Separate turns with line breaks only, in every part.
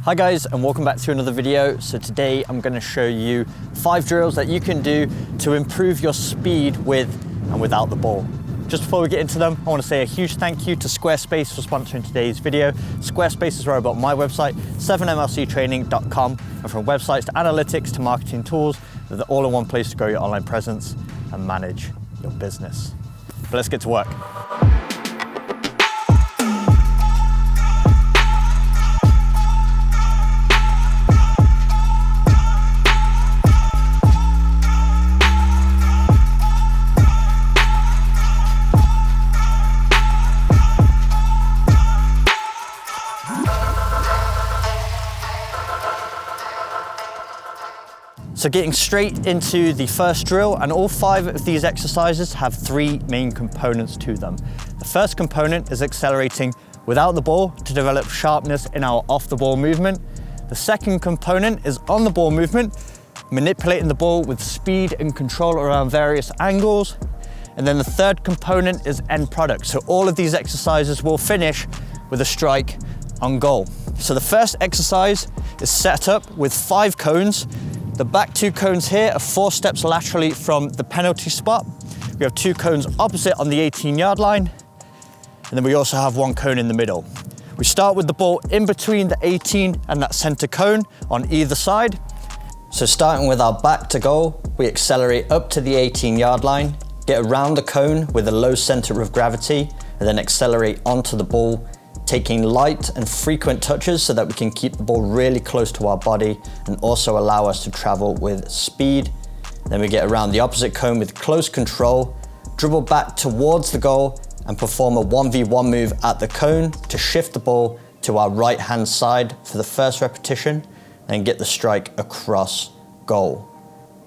Hi guys, and welcome back to another video. So today I'm going to show you 5 drills that you can do to improve your speed with and without the ball. Just before we get into them, I want to say a huge thank you to Squarespace for sponsoring today's video. Squarespace is where I built my website, 7mlctraining.com, and from websites to analytics to marketing tools, they're the all-in-one place to grow your online presence and manage your business. But let's get to work. So getting straight into the first drill, and all 5 of these exercises have 3 main components to them. The first component is accelerating without the ball to develop sharpness in our off the ball movement. The second component is on the ball movement, manipulating the ball with speed and control around various angles. And then the third component is end product. So all of these exercises will finish with a strike on goal. So the first exercise is set up with 5 cones. The back 2 cones here are 4 steps laterally from the penalty spot. We have 2 cones opposite on the 18-yard line, and then we also have 1 cone in the middle. We start with the ball in between the 18 and that center cone on either side. So starting with our back to goal, we accelerate up to the 18-yard line, get around the cone with a low center of gravity, and then accelerate onto the ball, taking light and frequent touches so that we can keep the ball really close to our body and also allow us to travel with speed. Then we get around the opposite cone with close control, dribble back towards the goal and perform a 1v1 move at the cone to shift the ball to our right hand side for the first repetition and get the strike across goal.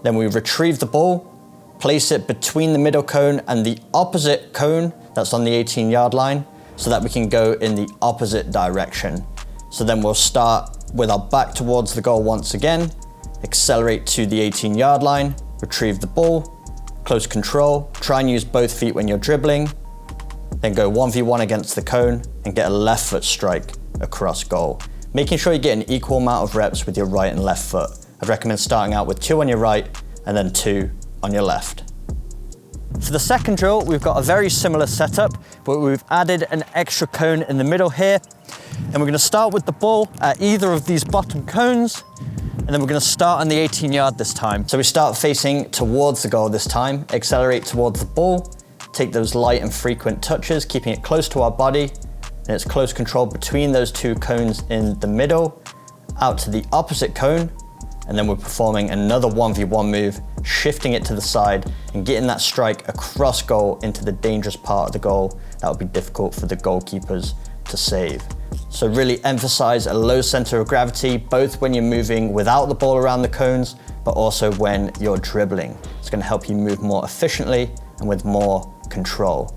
Then we retrieve the ball, place it between the middle cone and the opposite cone that's on the 18-yard line, so that we can go in the opposite direction. So then we'll start with our back towards the goal once again, accelerate to the 18-yard line, retrieve the ball, close control, try and use both feet when you're dribbling, then go 1v1 against the cone and get a left foot strike across goal. Making sure you get an equal amount of reps with your right and left foot. I'd recommend starting out with 2 on your right and then 2 on your left. For the second drill, we've got a very similar setup, but we've added an extra cone in the middle here. And we're gonna start with the ball at either of these bottom cones, and then we're gonna start on the 18-yard this time. So we start facing towards the goal this time, accelerate towards the ball, take those light and frequent touches, keeping it close to our body, and it's close control between those 2 cones in the middle, out to the opposite cone, and then we're performing another 1v1 move, shifting it to the side and getting that strike across goal into the dangerous part of the goal that would be difficult for the goalkeepers to save. So really emphasize a low center of gravity, both when you're moving without the ball around the cones, but also when you're dribbling. It's going to help you move more efficiently and with more control.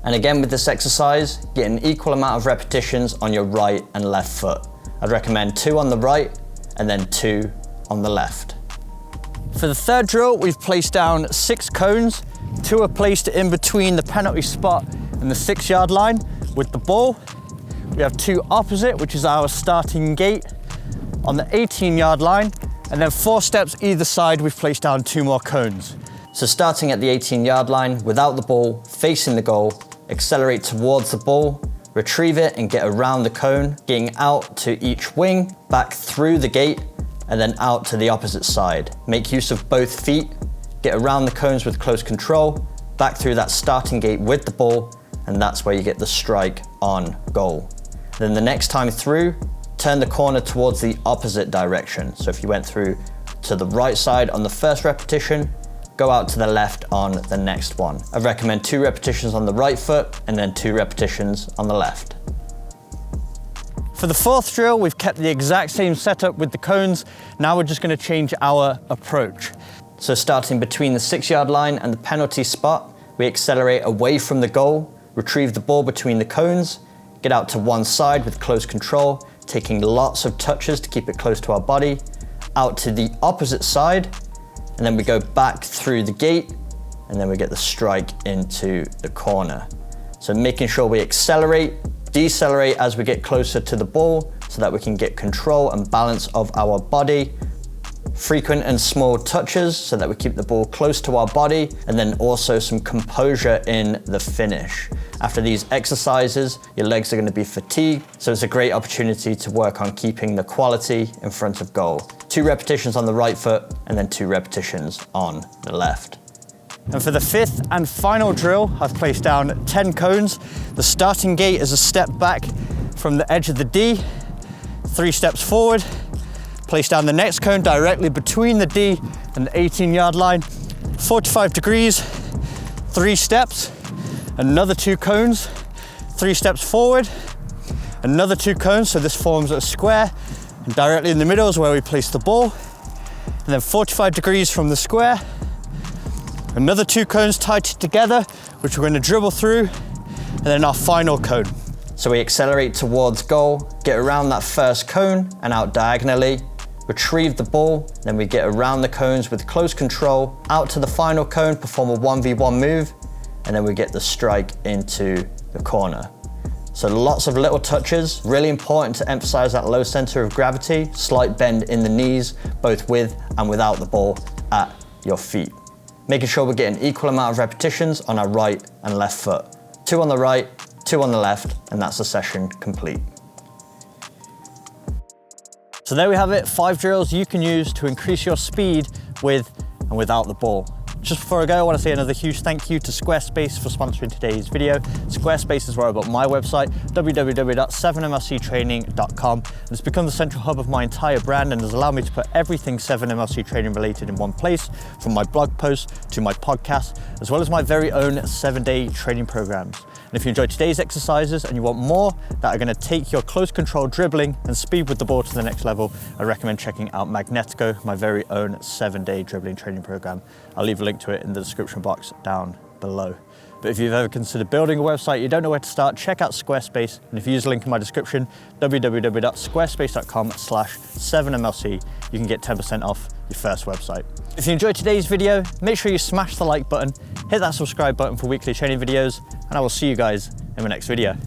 And again, with this exercise, get an equal amount of repetitions on your right and left foot. I'd recommend 2 on the right and then 2 on the left. For the third drill, we've placed down 6 cones. 2 are placed in between the penalty spot and the 6-yard line with the ball. We have 2 opposite, which is our starting gate on the 18-yard line. And then 4 steps either side, we've placed down 2 more cones. So starting at the 18-yard line, without the ball, facing the goal, accelerate towards the ball, retrieve it and get around the cone, getting out to each wing, back through the gate, and then out to the opposite side. Make use of both feet, get around the cones with close control, back through that starting gate with the ball, and that's where you get the strike on goal. Then the next time through, turn the corner towards the opposite direction. So if you went through to the right side on the first repetition, go out to the left on the next one. I recommend 2 repetitions on the right foot and then 2 repetitions on the left. For the fourth drill, we've kept the exact same setup with the cones. Now we're just going to change our approach. So starting between the 6-yard line and the penalty spot, we accelerate away from the goal, retrieve the ball between the cones, get out to one side with close control, taking lots of touches to keep it close to our body, out to the opposite side, and then we go back through the gate, and then we get the strike into the corner. So making sure we accelerate, decelerate as we get closer to the ball, so that we can get control and balance of our body. Frequent and small touches so that we keep the ball close to our body, and then also some composure in the finish. After these exercises, your legs are going to be fatigued, so it's a great opportunity to work on keeping the quality in front of goal. 2 repetitions on the right foot and then 2 repetitions on the left. And for the 5th and final drill, I've placed down 10 cones. The starting gate is a step back from the edge of the D, 3 steps forward. Place down the next cone directly between the D and the 18-yard line, 45 degrees, 3 steps, another 2 cones, 3 steps forward, another 2 cones, so this forms a square, and directly in the middle is where we place the ball, and then 45 degrees from the square, another 2 cones tied together, which we're going to dribble through, and then our final cone. So we accelerate towards goal, get around that first cone and out diagonally, retrieve the ball, then we get around the cones with close control, out to the final cone, perform a 1v1 move, and then we get the strike into the corner. So lots of little touches, really important to emphasize that low center of gravity, slight bend in the knees, both with and without the ball at your feet. Making sure we're getting equal amount of repetitions on our right and left foot. 2 on the right, 2 on the left, and that's the session complete. So there we have it, 5 drills you can use to increase your speed with and without the ball. Just before I go, I want to say another huge thank you to Squarespace for sponsoring today's video. Squarespace is where I built my website, www.7mlctraining.com. And it's become the central hub of my entire brand and has allowed me to put everything 7MLC training related in one place, from my blog posts to my podcast, as well as my very own 7-day training programs. And if you enjoyed today's exercises and you want more that are going to take your close control dribbling and speed with the ball to the next level, I recommend checking out Magnetico, my very own 7-day dribbling training program. I'll leave a link to it in the description box down below. But if you've ever considered building a website, you don't know where to start, check out Squarespace. And if you use the link in my description, www.squarespace.com/7mlc, you can get 10% off your first website. If you enjoyed today's video, make sure you smash the like button, hit that subscribe button for weekly training videos, and I will see you guys in my next video.